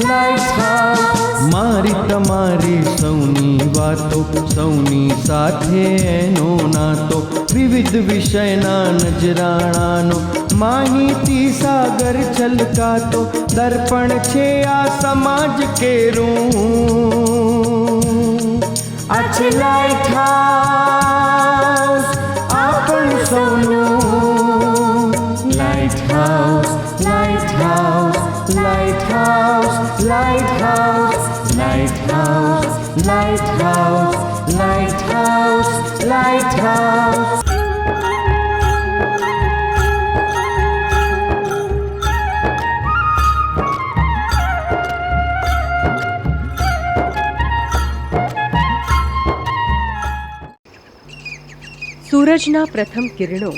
Light house મારી તમારી સૌની વાતો સૌની સાથે એનો નાતો વિવિધ વિષયના નજરાણાનો માહિતી સાગર છલકાતો દર્પણ છે આ સમાજ કેરું આ છે લાઇટ હાઉસ આપણ સૌનું lighthouse lighthouse lighthouse lighthouse lighthouse lighthouse lighthouse lighthouse સૂરજના પ્રથમ કિરણો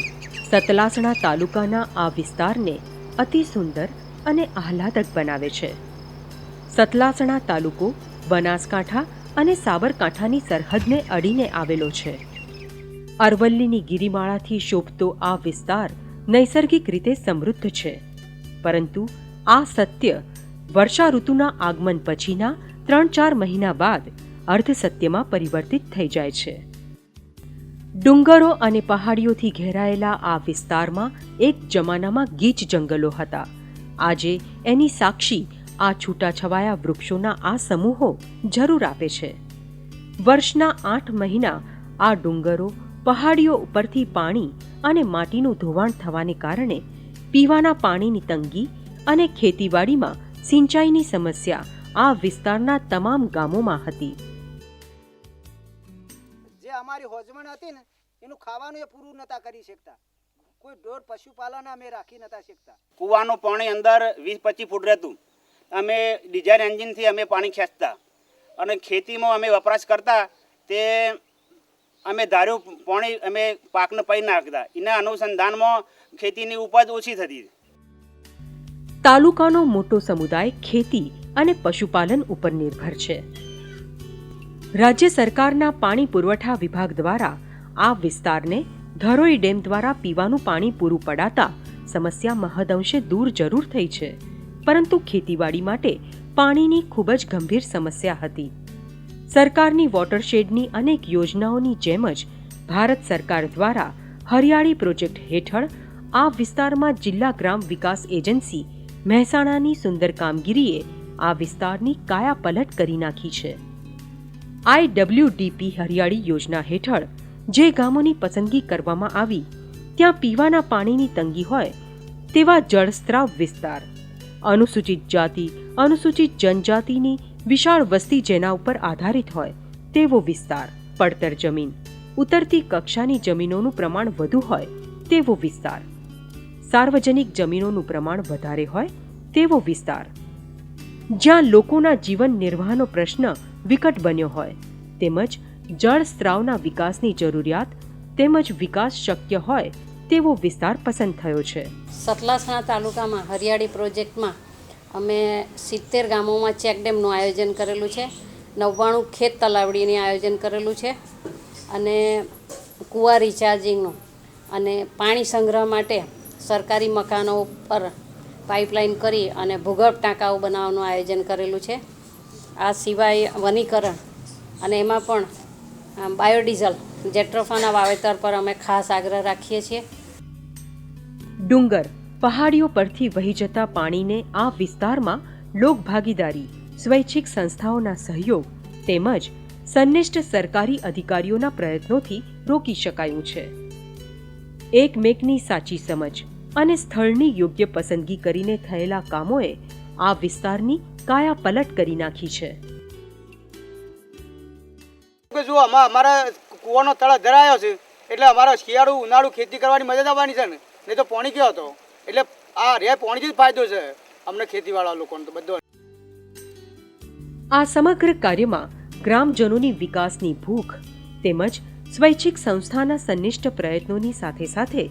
સતલાસણા તાલુકાના આ વિસ્તારને અતિ સુંદર અને આહલાદક બનાવે છે. સતલાસણા તાલુકો બનાસકાંઠા અને સાબરકાંઠાની સરહદને અડીને આવેલો છે. અરવલ્લીની ગિરિમાળાથી શોભતો આ વિસ્તાર નૈસર્ગિક રીતે સમૃદ્ધ છે, પરંતુ આ સત્ય વર્ષા ઋતુના આગમન પછીના 3-4 મહિના બાદ અર્ધસત્યમાં પરિવર્તિત થઈ જાય છે. ડુંગરો અને પહાડીઓથી ઘેરાયેલા આ વિસ્તારમાં એક જમાનામાં ગીચ જંગલો હતા. આજે એની સાક્ષી આ છૂટાછવાયા વૃક્ષોના આ સમૂહો જરૂર આપે છે. વર્ષના 8 મહિના આ ડુંગરો પહાડીઓ ઉપરથી પાણી અને માટીનું ધોવાણ થવાને કારણે પીવાના પાણીની તંગી અને ખેતીવાડીમાં સિંચાઈની સમસ્યા આ વિસ્તારના તમામ ગામોમાં હતી. અમારી હોજમણ હતી ને એનું ખાવાનું એ પૂરું નતા કરી શકતા. કોઈ ઢોર પશુપાલન અમે રાખી નતા શકતા. કૂવાનું પાણી અંદર 20-25 ફૂટ રહેતું. અમે ડિઝાઇન એન્જિનથી અમે પાણી ખેંચતા અને ખેતીમાં અમે વપરાશ કરતા તે અમે ધાર્યું પાણી અમે પાકને પૈ નાખતા. એના અનુસંધાનમાં ખેતીની ઉપજ ઓછી થતી. તાલુકાનો મોટો સમુદાય ખેતી અને પશુપાલન ઉપર નિર્ભર છે. રાજ્ય સરકારના પાણી પુરવઠા વિભાગ દ્વારા આ વિસ્તારને ધરોઈ ડેમ દ્વારા પીવાનું પાણી પૂરું પડાતા સમસ્યા મહદઅંશે દૂર જરૂર થઈ છે, પરંતુ ખેતીવાડી માટે પાણીની ખૂબ જ ગંભીર સમસ્યા હતી. સરકારની વોટરશેડની અનેક યોજનાઓની જેમ જ ભારત સરકાર દ્વારા હરિયાળી પ્રોજેક્ટ હેઠળ આ વિસ્તારમાં જિલ્લા ગ્રામ વિકાસ એજન્સી મહેસાણાની સુંદર કામગીરીએ આ વિસ્તારની કાયાપલટ કરી નાખી છે. IWDP હરિયાળી યોજના હેઠળ જે ગામોની પસંદગી કરવામાં આવી ત્યાં પીવાના પાણીની તંગી હોય તેવા જળસ્ત્રાવ વિસ્તાર, અનુસૂચિત જાતિ અનુસૂચિત જનજાતિની વિશાળ વસ્તી જેના ઉપર આધારિત હોય તેવો વિસ્તાર, પડતર જમીન, ઉતરતી કક્ષાની જમીનોનું પ્રમાણ વધુ હોય તેવો વિસ્તાર, સાર્વજનિક જમીનોનું પ્રમાણ વધારે હોય તેવો વિસ્તાર, જ્યાં લોકોના જીવન નિર્વાહનો પ્રશ્ન વિકટ બન્યો હોય તેમજ જળ સ્ત્રાવના વિકાસની જરૂરિયાત તેમજ વિકાસ શક્ય હોય તેવો વિસ્તાર પસંદ થયો છે. સતલાસણા તાલુકામાં હરિયાળી પ્રોજેક્ટમાં અમે 70 ગામોમાં ચેકડેમનું આયોજન કરેલું છે, 99 ખેત તલાવડીનું આયોજન કરેલું છે અને કૂવા રિચાર્જિંગનું અને પાણી સંગ્રહ માટે સરકારી મકાનો ઉપર પાઇપલાઇન કરી અને ભૂગર્ભ ટાંકાઓ બનાવવાનું આયોજન કરેલું છે. આ સિવાય વનીકરણ અને એમાં પણ બાયોડીઝલ જેટ્રોફાના વાવેતર પર અમે ખાસ આગ્રહ રાખીએ છીએ. ડુંગર પહાડીઓ પરથી વહી જતા પાણીને આ વિસ્તારમાં લોકભાગીદારી, સ્વૈચ્છિક સંસ્થાઓના સહયોગ તેમજ સંનિષ્ઠ સરકારી અધિકારીઓના પ્રયત્નોથી રોકી શકાયું છે. એકમેકની સાચી સમજ અને સ્થળની યોગ્ય પસંદગી કરીને થયેલા કામોએ આ વિસ્તારની કાયાપલટ કરી નાખી છે. જો અમારા કૂવાનો તળાવ ધરાયો છે એટલે અમારા શિયાળું ઉનાળું ખેતી કરવાની મદદ આવવાની છે ને, નહીં તો પાણી કયો હતો એટલે આ રે પાણીથી જ ફાયદો છે અમને ખેતીવાળા લોકોને તો બધો. આ સમગ્ર કાર્યમાં ગ્રામજનોની વિકાસની ભૂખ તેમજ સ્વૈચ્છિક સંસ્થાના સંનિષ્ઠ પ્રયત્નોની સાથે સાથે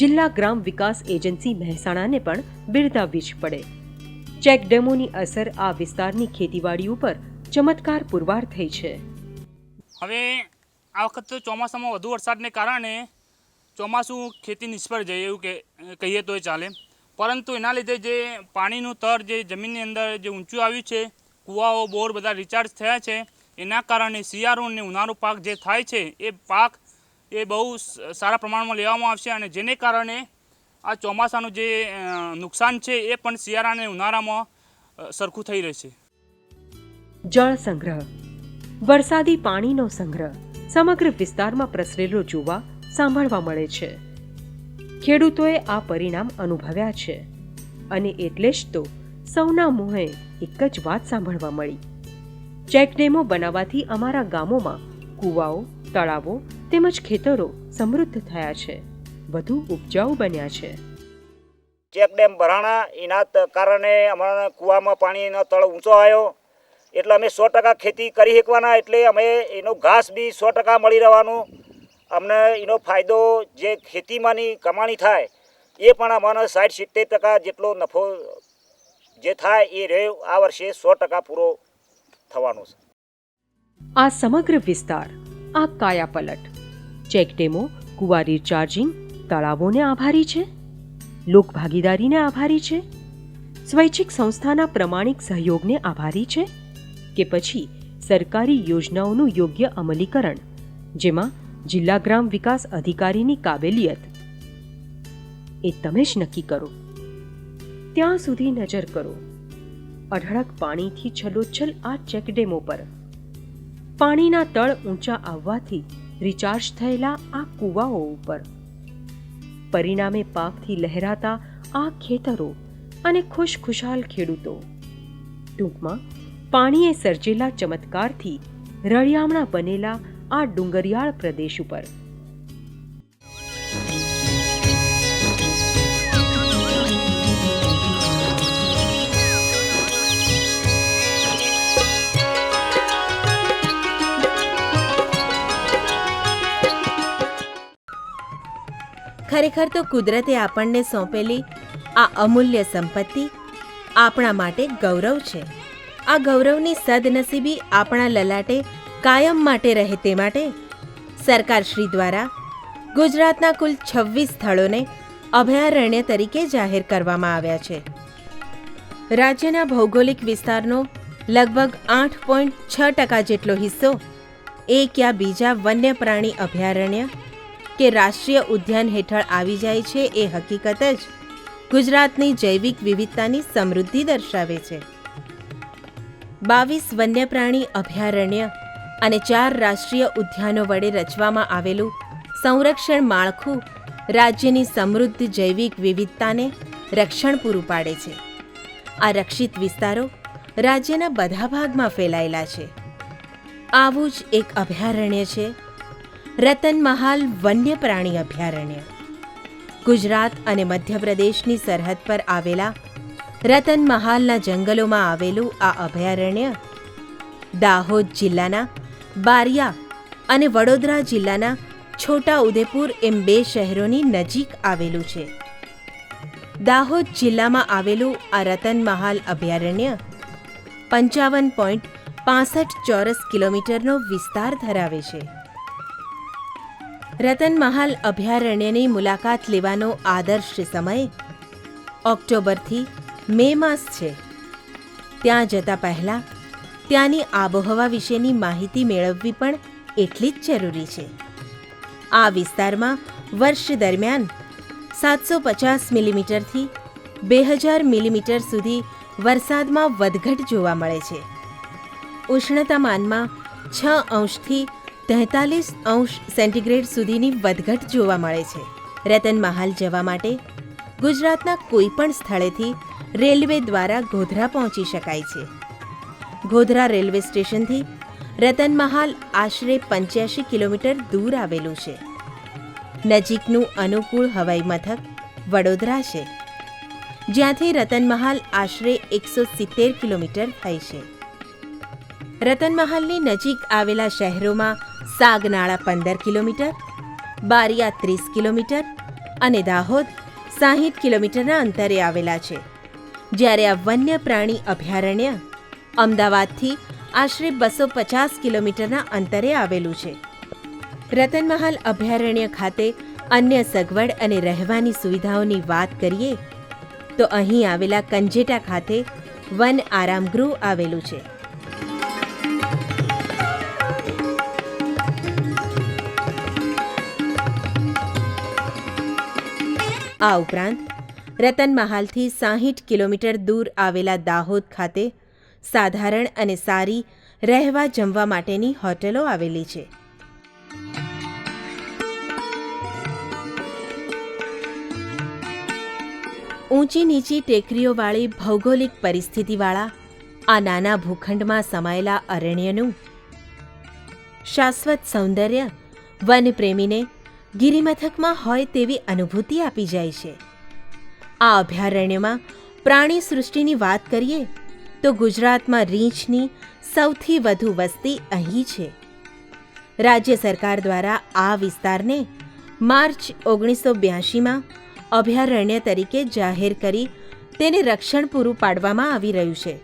જિલ્લા ગ્રામ વિકાસ એજન્સી મહેસાણાને પણ બિરદાવવી જ પડે. ચેકડેમોની અસર આ વિસ્તારની ખેતીવાડી ઉપર ચમત્કાર પુરવાર થઈ છે. હવે આ વખત ચોમાસામાં વધુ વરસાદને કારણે ચોમાસું ખેતી નિષ્ફળ જાય એવું કહીએ તો ચાલે. પરંતુ એના લીધે જે પાણીનું તર જે જમીનની અંદર જે ઊંચું આવ્યું છે, કૂવાઓ બોર બધા રિચાર્જ થયા છે, એના કારણે શિયાળુ અને ઉનાળુ પાક જે થાય છે એ પાક એ બહુ સારા પ્રમાણમાં લેવામાં આવશે અને જેને કારણે આ ચોમાસાનું જે નુકસાન છે એ પણ શિયાળા અને ઉનાળામાં સરખું થઈ રહેશે. જળ સંગ્રહ. વરસાદી પાણીનો સંગ્રહ સમગ્ર વિસ્તારમાં પ્રસરેલો જોવા સાંભળવા મળે છે. ખેડૂતોએ આ પરિણામ અનુભવ્યા છે અને એટલે જ તો સૌના મોંએ એક જ વાત સાંભળવા મળી. ચેકડેમો બનાવવાથી અમારા ગામોમાં કૂવાઓ, તળાવો તેમજ ખેતરો સમૃદ્ધ થયા છે, વધુ ઉપજાઉ બન્યા છે. ચેકડેમ ભરાણા એના કારણે અમારા કૂવામાં પાણીનો તળ ઊંચો આવ્યો એટલે અમે 100% ખેતી કરી શકવાના, એટલે અમે એનો ઘાસ બી 100% મળી રહેવાનું. અમને એનો ફાયદો જે ખેતીમાંની કમાણી થાય એ પણ અમને 60-70% જેટલો નફો જે થાય એ રે આ વર્ષે 100% પૂરો થવાનો છે. આ સમગ્ર વિસ્તાર, આ કાયાપલટ, ચેકડેમો, કુવા રિચાર્જિંગ, તળાવોને આભારી છે, લોકભાગીદારીને આભારી છે, સ્વૈચ્છિક સંસ્થાના પ્રમાણિક સહયોગને આભારી છે કે પછી સરકારી યોજનાઓનું યોગ્ય અમલીકરણ, જેમાં જિલ્લા ગ્રામ વિકાસ અધિકારીની કાબેલિયત? એ તમે જ નક્કી કરો. ત્યાં સુધી નજર કરો. અઢળક પાણીથી છલોછલ આ ચેકડેમો પર, પાણીના તળ ઊંચા આવવાથી રિચાર્જ થયેલા આ કૂવાઓ ઉપર, પરિણામે પાકથી લહેરાતા આ ખેતરો અને ખુશખુશાલ ખેડૂતો. ટૂંકમાં પાણીએ સર્જેલા ચમત્કારથી રળિયામણા બનેલા આ ડુંગરિયાળ પ્રદેશ ઉપર ખરેખર તો કુદરતે આપણને સોંપેલી આ અમૂલ્ય સંપત્તિ આપણા માટે ગૌરવ છે. આ ગૌરવની સદનસીબી આપણા લલાટે કાયમ માટે રહે તે માટે સરકારશ્રી દ્વારા ગુજરાતના કુલ 26 સ્થળોને અભયારણ્ય તરીકે જાહેર કરવામાં આવ્યા છે. રાજ્યના ભૌગોલિક વિસ્તારનો લગભગ 8.6% જેટલો હિસ્સો એક યા બીજા વન્ય પ્રાણી અભયારણ્ય કે રાષ્ટ્રીય ઉદ્યાન હેઠળ આવી જાય છે એ હકીકત જ ગુજરાતની જૈવિક વિવિધતાની સમૃદ્ધિ દર્શાવે છે. 22 વન્ય પ્રાણી અભયારણ્ય અને 4 રાષ્ટ્રીય ઉદ્યાનો વડે રચવામાં આવેલું સંરક્ષણ માળખું રાજ્યની સમૃદ્ધ જૈવિક વિવિધતાને રક્ષણ પૂરું પાડે છે. આ રક્ષિત વિસ્તારો રાજ્યના બધા ભાગમાં ફેલાયેલા છે. આવું જ એક અભયારણ્ય છે રતનમહાલ વન્ય પ્રાણી અભયારણ્ય. ગુજરાત અને મધ્યપ્રદેશની સરહદ પર આવેલા રતનમહાલના જંગલોમાં આવેલું આ અભયારણ્ય દાહોદ જિલ્લાના બારિયા અને વડોદરા જિલ્લાના છોટા ઉદેપુર એમ 2 શહેરોની નજીક આવેલું છે. દાહોદ જિલ્લામાં આવેલું આ રતનમહાલ અભયારણ્ય 55.65 ચોરસ કિલોમીટરનો વિસ્તાર ધરાવે છે. રતનમહાલ અભયારણ્યની મુલાકાત લેવાનો આદર્શ સમય ઓક્ટોબરથી મે માસ છે. ત્યાં જતા પહેલાં ત્યાંની આબોહવા વિશેની માહિતી મેળવવી પણ એટલી જ જરૂરી છે. આ વિસ્તારમાં વર્ષ દરમિયાન 750 મિલીમીટરથી 2000 મિલીમીટર સુધી વરસાદમાં વધઘટ જોવા મળે છે. ઉષ્ણતામાનમાં 6 અંશથી 43 અંશ સેન્ટીગ્રેડ સુધીની વધઘટ જોવા મળે છે. રતનમહાલ જવા માટે ગુજરાતના કોઈ પણ સ્થળેથી રેલવે દ્વારા ગોધરા પહોંચી શકાય છે. ગોધરા રેલવે સ્ટેશનથી રતનમહાલ આશરે 85 કિલોમીટર દૂર આવેલું છે. નજીકનું અનુકૂળ હવાઈ મથક વડોદરા છે, જ્યાંથી રતનમહાલ આશરે 170 કિલોમીટર થાય છે. રતનમહાલની નજીક આવેલા શહેરોમાં સાગનાળા 15 કિલોમીટર, બારિયા 30 કિલોમીટર અને દાહોદ 60 કિલોમીટરના અંતરે આવેલા છે. જ્યારે આ વન્ય પ્રાણી અભયારણ્ય અમદાવાદથી આશરે 250 કિલોમીટરના અંતરે આવેલું છે. રતનમહાલ અભયારણ્ય ખાતે અન્ય સગવડ અને રહેવાની સુવિધાઓની વાત કરીએ તો અહીં આવેલા કંજેટા ખાતે વન આરામગૃહ આવેલું છે. આ ઉપરાંત રતનમહાલથી 60 કિલોમીટર દૂર આવેલા દાહોદ ખાતે સાધારણ અને સારી રહેવા જમવા માટેની હોટલો આવેલી છે. ઊંચી નીચી ટેકરીઓવાળી ભૌગોલિક પરિસ્થિતિવાળા આ નાના ભૂખંડમાં સમાયેલા અરણ્યનું શાશ્વત સૌંદર્ય વનપ્રેમીને ગિરિમથકમાં હોય તેવી અનુભૂતિ આપી જાય છે. આ અભયારણ્યમાં પ્રાણી સૃષ્ટિની વાત કરીએ તો ગુજરાતમાં રીંછની સૌથી વધુ વસ્તી અહીં છે. રાજ્ય સરકાર દ્વારા આ વિસ્તારને માર્ચ 1982માં અભયારણ્ય તરીકે જાહેર કરી તેને રક્ષણ પૂરું પાડવામાં આવી રહ્યું છે.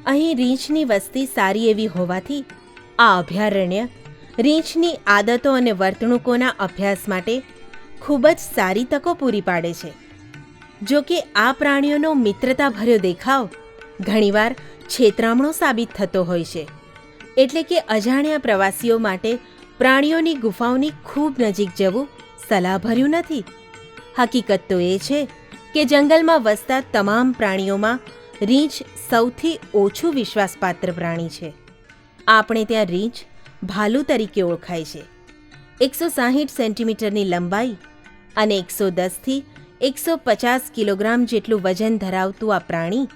અહીં રીંછની વસ્તી સારી એવી હોવાથી આ અભયારણ્ય રીંછની આદતો અને વર્તણૂકોના અભ્યાસ માટે ખૂબ જ સારી તકો પૂરી પાડે છે. જો કે આ પ્રાણીઓનો મિત્રતાભર્યો દેખાવ ઘણીવાર છેતરામણો સાબિત થતો હોય છે. એટલે કે અજાણ્યા પ્રવાસીઓ માટે પ્રાણીઓની ગુફાઓની ખૂબ નજીક જવું સલાહભર્યું નથી. હકીકત તો એ છે કે જંગલમાં વસતા તમામ પ્રાણીઓમાં રીંછ સૌથી ઓછું વિશ્વાસપાત્ર પ્રાણી છે. આપણે ત્યાં રીંછ ભાલુ તરીકે ઓળખાય છે. 160 સેન્ટીમીટરની લંબાઈ અને 110થી 150 કિલોગ્રામ જેટલું વજન ધરાવતું આ પ્રાણી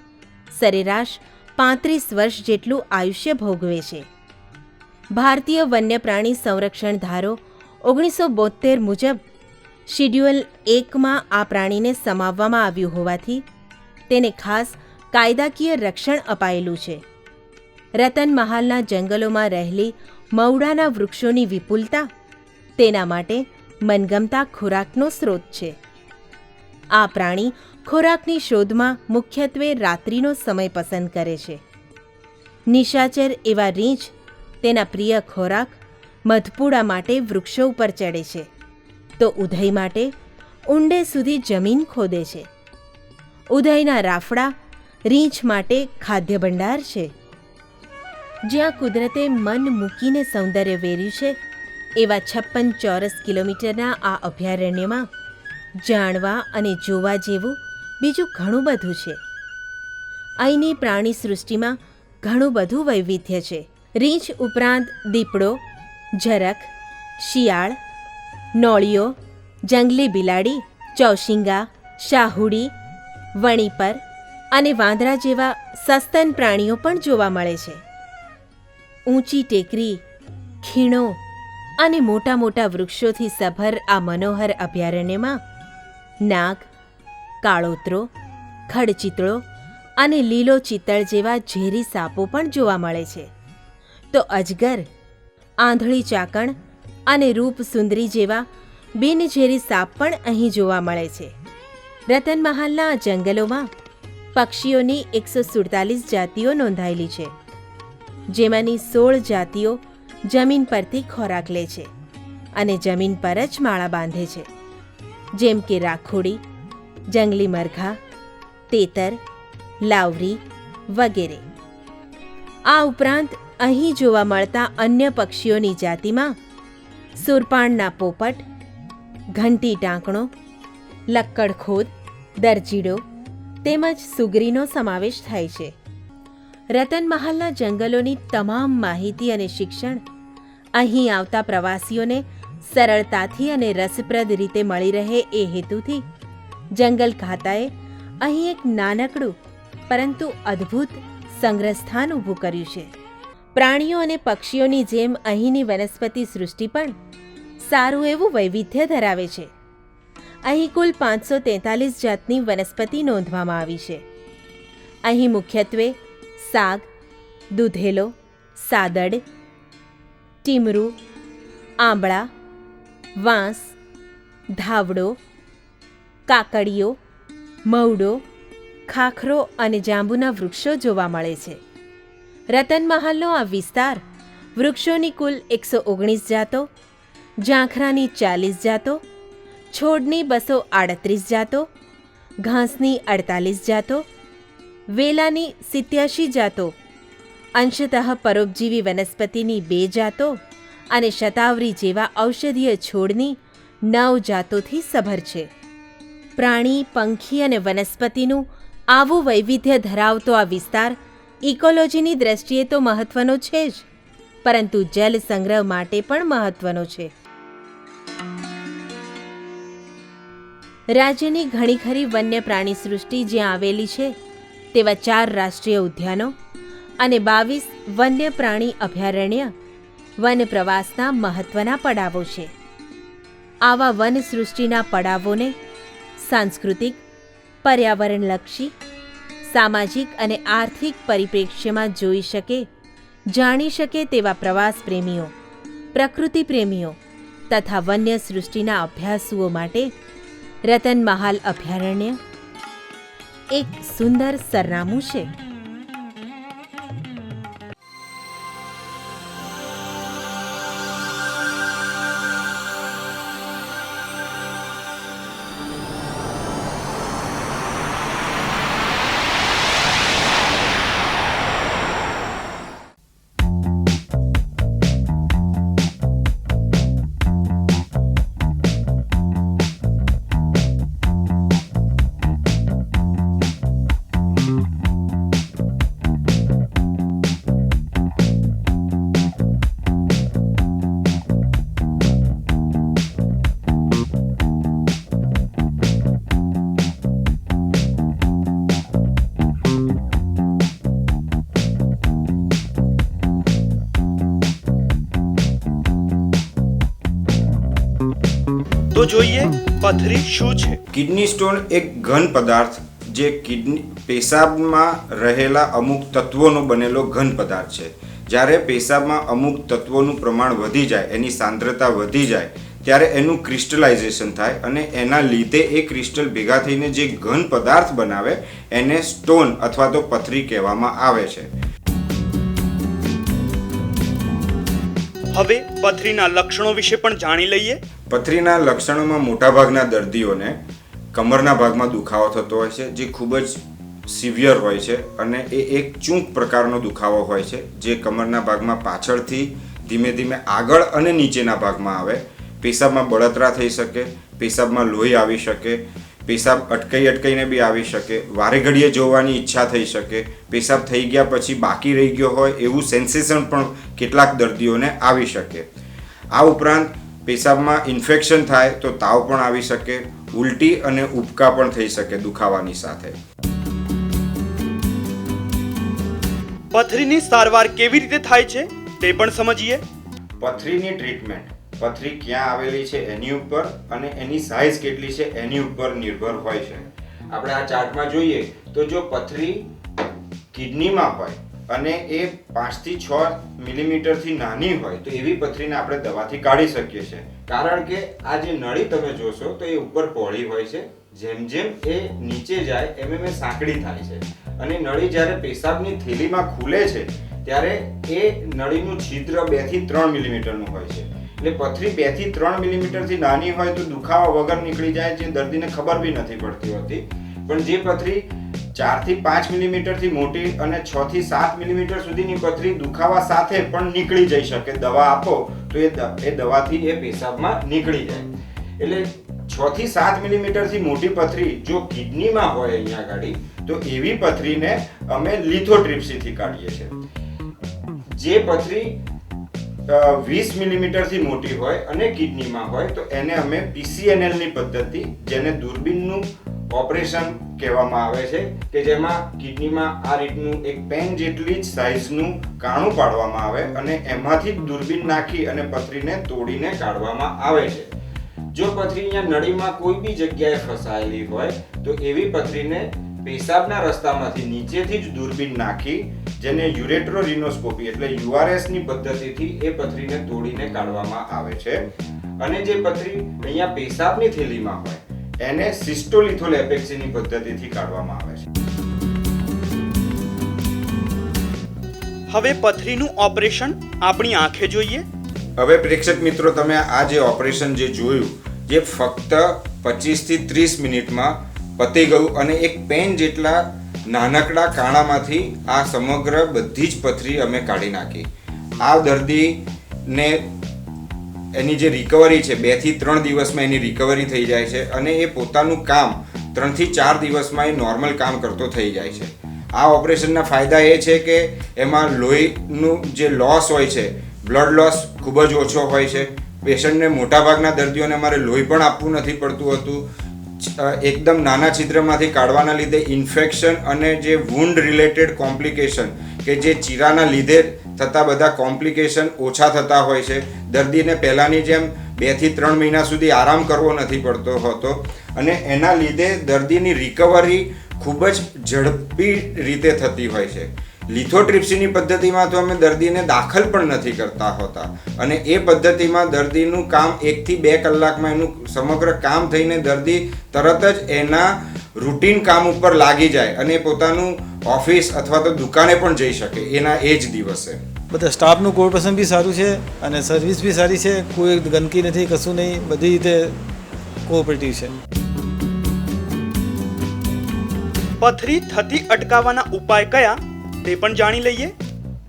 સરેરાશ 35 વર્ષ જેટલું આયુષ્ય ભોગવે છે. ભારતીય વન્ય પ્રાણી સંરક્ષણ ધારો 1972 મુજબ શિડ્યુલ 1માં આ પ્રાણીને સમાવવામાં આવ્યું હોવાથી તેને ખાસ કાયદાકીય રક્ષણ અપાયેલું છે. રતનમહાલના જંગલોમાં રહેલી મવડાના વૃક્ષોની વિપુલતા તેના માટે મનગમતા ખોરાકનો સ્રોત છે. આ પ્રાણી ખોરાકની શોધમાં મુખ્યત્વે રાત્રિનો સમય પસંદ કરે છે. નિશાચર એવા રીંછ તેના પ્રિય ખોરાક મધપૂડા માટે વૃક્ષો ઉપર ચડે છે તો ઉધઈ માટે ઊંડે સુધી જમીન ખોદે છે. ઉધઈના રાફડા રીંછ માટે ખાદ્ય ભંડાર છે. જ્યાં કુદરતે મન મૂકીને સૌંદર્ય વેર્યું છે એવા 56 ચોરસ કિલોમીટરના આ અભયારણ્યમાં જાણવા અને જોવા જેવું બીજું ઘણું બધું છે. અહીંની પ્રાણી સૃષ્ટિમાં ઘણું બધું વૈવિધ્ય છે. રીંછ ઉપરાંત દીપડો, ઝરખ, શિયાળ, નોળિયો, જંગલી બિલાડી, ચોશિંગા, શાહુડી, વણીપર અને વાંદરા જેવા સસ્તન પ્રાણીઓ પણ જોવા મળે છે. ઊંચી ટેકરી, ખીણો અને મોટા મોટા વૃક્ષોથી સભર આ મનોહર અભયારણ્યમાં નાગ, કાળોતરો, ખડચિતળો અને લીલો ચિત્તળ જેવા ઝેરી સાપો પણ જોવા મળે છે. તો અજગર, આંધળી ચાકણ અને રૂપસુંદરી જેવા બિનઝેરી સાપ પણ અહીં જોવા મળે છે. રતનમહાલના આ જંગલોમાં પક્ષીઓની 147 જાતિઓ નોંધાયેલી છે, જેમાંની 16 જાતિઓ જમીન પરથી ખોરાક લે છે અને જમીન પર જ માળા બાંધે છે, જેમ કે રાખોડી, જંગલી મરઘા, તેતર, લાવરી વગેરે. આ ઉપરાંત અહીં જોવા મળતા અન્ય પક્ષીઓની જાતિમાં સુરપાણના પોપટ, ઘંટી ટાંકણો, લક્કડખોદ, દરજીડો તેમજ સુગરીનો સમાવેશ થાય છે. રતનમહાલના જંગલોની તમામ માહિતી અને શિક્ષણ અહીં આવતા પ્રવાસીઓને સરળતાથી અને રસપ્રદ રીતે મળી રહે એ હેતુથી જંગલ ખાતાએ અહીં એક નાનકડું પરંતુ અદ્ભુત સંગ્રહસ્થાન ઊભું કર્યું છે. પ્રાણીઓ અને પક્ષીઓની જેમ અહીંની વનસ્પતિ સૃષ્ટિ પણ સારું એવું વૈવિધ્ય ધરાવે છે. અહીં કુલ 543 જાતની વનસ્પતિ નોંધવામાં આવી છે. અહીં મુખ્યત્વે સાગ, દૂધેલો, સાદડ, ટીમરું, આંબળા, વાંસ, ધાવડો, કાકડીઓ, મવડો, ખાખરો અને જાંબુના વૃક્ષો જોવા મળે છે. રતનમહાલનો આ વિસ્તાર વૃક્ષોની કુલ 119 જાતો, ઝાંખરાની 40 જાતો, છોડની 238 જાતો, ઘાસની 48 જાતો, વેલાની 87 જાતો, અંશતઃ પરોપજીવી વનસ્પતિની 2 જાતો અને શતાવરી જેવા ઔષધીય છોડની 9 જાતોથી સભર છે. પ્રાણી, પંખી અને વનસ્પતિનું આવું વૈવિધ્ય ધરાવતો આ વિસ્તાર ઇકોલોજીની દ્રષ્ટિએ તો મહત્વનો છે જ, પરંતુ જલ સંગ્રહ માટે પણ મહત્વનો છે. રાજ્યની ઘણી ખરી વન્ય પ્રાણી સૃષ્ટિ જ્યાં આવેલી છે તેવા 4 રાષ્ટ્રીય ઉદ્યાનો અને 22 વન્ય પ્રાણી અભયારણ્ય વન પ્રવાસના મહત્વના પડાવો છે. આવા વન સૃષ્ટિના પડાવોને સાંસ્કૃતિક, પર્યાવરણલક્ષી, સામાજિક અને આર્થિક પરિપ્રેક્ષ્યમાં જોઈ શકે, જાણી શકે તેવા પ્રવાસ પ્રેમીઓ, પ્રકૃતિ પ્રેમીઓ તથા વન્ય સૃષ્ટિના અભ્યાસુઓ માટે રતનમહાલ અભયારણ્ય એક સુંદર સરનામું છે. તો જોઈએ પથરી શું છે. કિડની સ્ટોન એક ઘન પદાર્થ જે કિડની પેશાબમાં રહેલા અમુક તત્વોનો બનેલો ઘન પદાર્થ છે. જ્યારે પેશાબમાં અમુક તત્વોનું પ્રમાણ વધી જાય, એની સાંદ્રતા વધી જાય, ત્યારે એનું ક્રિસ્ટલાઇઝેશન થાય અને એના લીધે એ ક્રિસ્ટલ ભેગા થઈને જે ઘન પદાર્થ બનાવે એને સ્ટોન અથવા તો પથરી કહેવામાં આવે છે. હવે પથરીના લક્ષણો વિશે પણ જાણી લઈએ. પથરીના લક્ષણોમાં મોટાભાગના દર્દીઓને કમરના ભાગમાં દુખાવો થતો હોય છે, જે ખૂબ જ સિવિયર હોય છે અને એ એક ચૂંક પ્રકારનો દુખાવો હોય છે, જે કમરના ભાગમાં પાછળથી ધીમે ધીમે આગળ અને નીચેના ભાગમાં આવે. પેશાબમાં બળતરા થઈ શકે, પેશાબમાં લોહી આવી શકે, પેશાબ અટકાઈને બી આવી શકે, વારે ઘડીએ જોવાની ઈચ્છા થઈ શકે, પેશાબ થઈ ગયા પછી બાકી રહી ગયો હોય એવું સેન્સેશન પણ કેટલાક દર્દીઓને આવી શકે. આ ઉપરાંત પેશાબમાં ઇન્ફેક્શન થાય તો તાવ પણ આવી શકે, ઉલટી અને ઉબકા પણ થઈ શકે દુખાવાની સાથે. પથરીની સારવાર કેવી રીતે થાય છે તે પણ સમજીએ. પથરીની ટ્રીટમેન્ટ પથરી ક્યાં આવેલી છે એની ઉપર અને એની સાઇઝ કેટલી છે એની ઉપર નિર્ભર હોય છે. આપણે આ ચાર્ટમાં જોઈએ તો જો પથરી કિડનીમાં હોય અને એ 5 થી 6 મિલીમીટરથી નાની હોય તો એવી પથરીને આપણે દવાથી કાઢી શકીએ છીએ. કારણ કે આ જે નળી તમે જોશો તો એ ઉપર પહોળી હોય છે, જેમ જેમ એ નીચે જાય એમ એમ એ સાંકડી થાય છે અને નળી જ્યારે પેશાબની થેલીમાં ખુલે છે ત્યારે એ નળીનું છિદ્ર 2 થી 3 મિલીમીટરનું હોય છે. એટલે પથરી 2 થી 3 મિલીમીટરથી નાની હોય તો દુખાવા વગર નીકળી જાય, જે દર્દીને ખબર બી નથી પડતી હોતી. પણ જે પથરી 4 થી 5 મિલીમીટરથી મોટી અને 6 થી 7 મિલીમીટર સુધીની પથરી દુખાવા સાથે પણ નીકળી જઈ શકે. દવા આપો તો એ દવાથી એ પેશાબમાં નીકળી જાય. એટલે 6 થી 7 મિલીમીટરથી મોટી પથરી જો કિડનીમાં હોય અહીંયા ગાડી તો એવી પથરીને અમે લિથોટ્રિપ્સીથી કાઢીએ છીએ. જે પથરી 20 મિલીમીટરથી મોટી હોય અને કિડનીમાં હોય તો એને અમે PCNLની પદ્ધતિ, જેને દૂરબીનનું ઓપરેશન કહેવામાં આવે છે, કે જેમાં કિડનીમાં આ રીતનું એક પેન જેટલી જ સાઇઝનું કાણું પાડવામાં આવે અને એમાંથી દૂરબીન નાખી અને પથરીને તોડીને કાઢવામાં આવે છે. જો પથરી અહીંયા નળીમાં કોઈ બી જગ્યાએ ફસાયેલી હોય તો એવી પથરીને પેશાબના રસ્તામાંથી નીચેથી જ દૂરબીન નાખી, જેને યુરેટ્રોરિનોસ્કોપી એટલે URSની પદ્ધતિથી એ પથરીને તોડીને કાઢવામાં આવે છે. અને જે પથરી અહીંયા પેશાબની થેલીમાં હોય એને સિસ્ટોલિથોલેપેક્સીની પદ્ધતિથી કાઢવામાં આવે છે. હવે પથરીનું ઓપરેશન આપણી આંખે જોઈએ. હવે પ્રેક્ષક મિત્રો, તમે આ જે ઓપરેશન જે જોયું, જે ફક્ત 25 થી 30 મિનિટમાં પતી ગયું અને એક પેન જેટલા નાનકડા કાણામાંથી આ સમગ્ર બધી જ પથરી અમે કાઢી નાખી. આ દર્દીને એની જે રિકવરી છે 2 થી 3 દિવસમાં એની રિકવરી થઈ જાય છે અને એ પોતાનું કામ 3 થી 4 દિવસમાં એ નોર્મલ કામ કરતો થઈ જાય છે. આ ઓપરેશનના ફાયદા એ છે કે એમાં લોહીનું જે લોસ હોય છે, બ્લડ લોસ ખૂબ જ ઓછો હોય છે. પેશન્ટને મોટાભાગના દર્દીઓને અમારે લોહી પણ આપવું નથી પડતું હતું. એકદમ નાના છિદ્રમાંથી કાઢવાના લીધે ઇન્ફેક્શન અને જે વુન્ડ રિલેટેડ કોમ્પ્લિકેશન કે જે ચીરાના લીધે થતા બધા કોમ્પ્લિકેશન ઓછા થતા હોય છે. દર્દીને પહેલાંની જેમ 2 થી 3 મહિના સુધી આરામ કરવો નથી પડતો હોતો અને એના લીધે દર્દીની રિકવરી ખૂબ જ ઝડપી રીતે થતી હોય છે. લિથોટ્રિપ્સીની પદ્ધતિમાં તો અમે દર્દીને દાખલ પણ નથી કરતા હોતા અને એ પદ્ધતિમાં દર્દીનું કામ 1 થી 2 કલાકમાં એનું સમગ્ર કામ થઈને દર્દી તરત જ એના રૂટીન કામ ઉપર લાગી જાય અને પોતાનું ઓફિસ અથવા તો દુકાને પણ જઈ શકે એના એ જ દિવસે. બધા સ્ટાફનું કોઓપરેશન બી સારું છે અને સર્વિસ બી સારી છે. કોઈ ગંદકી નથી, કશું નહીં, બધી રીતે કોઓપરેટિવ છે. પથરી થતી અટકાવવાના ઉપાય કયા તે પણ જાણી લઈએ.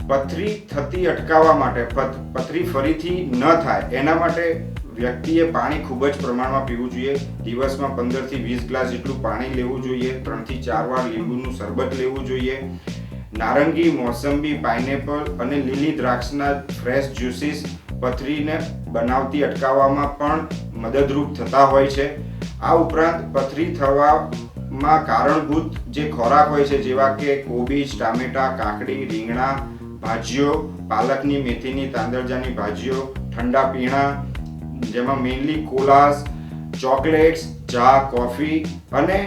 પથરી થતી અટકાવવા માટે પથરી ફરીથી ન થાય એના માટે વ્યક્તિએ પાણી ખૂબ જ પ્રમાણમાં પીવું જોઈએ. દિવસમાં 15 થી 20 ગ્લાસ જેટલું પાણી લેવું જોઈએ. 3 થી 4 વાર લીંબુનું શરબત લેવું જોઈએ. નારંગી, મોસંબી, પાઇનેપલ અને લીલી દ્રાક્ષના ફ્રેશ જ્યુસીસ પથરીને બનાવતી અટકાવવામાં પણ મદદરૂપ થતા હોય છે. આ ઉપરાંત પથરી થવામાં કારણભૂત જે ખોરાક હોય છે જેવા કે કોબીજ, ટામેટા, કાકડી, રીંગણા, ભાજીઓ, પાલકની, મેથીની, તાંદળજાની ભાજીઓ, ઠંડા પીણા જેમાં મેઇનલી કોલાસ, ચોકલેટ્સ, ચા, કોફી અને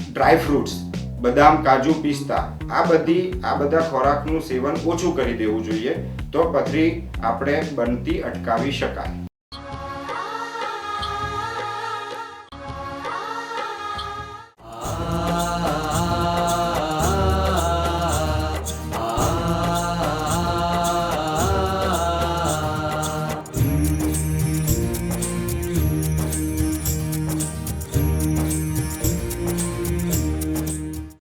ડ્રાય ફ્રૂટ્સ, બદામ, કાજુ, પિસ્તા આ બધા ખોરાકનું સેવન ઓછું કરી દેવું જોઈએ તો પથરી આપણે બનતી અટકાવી શકાય.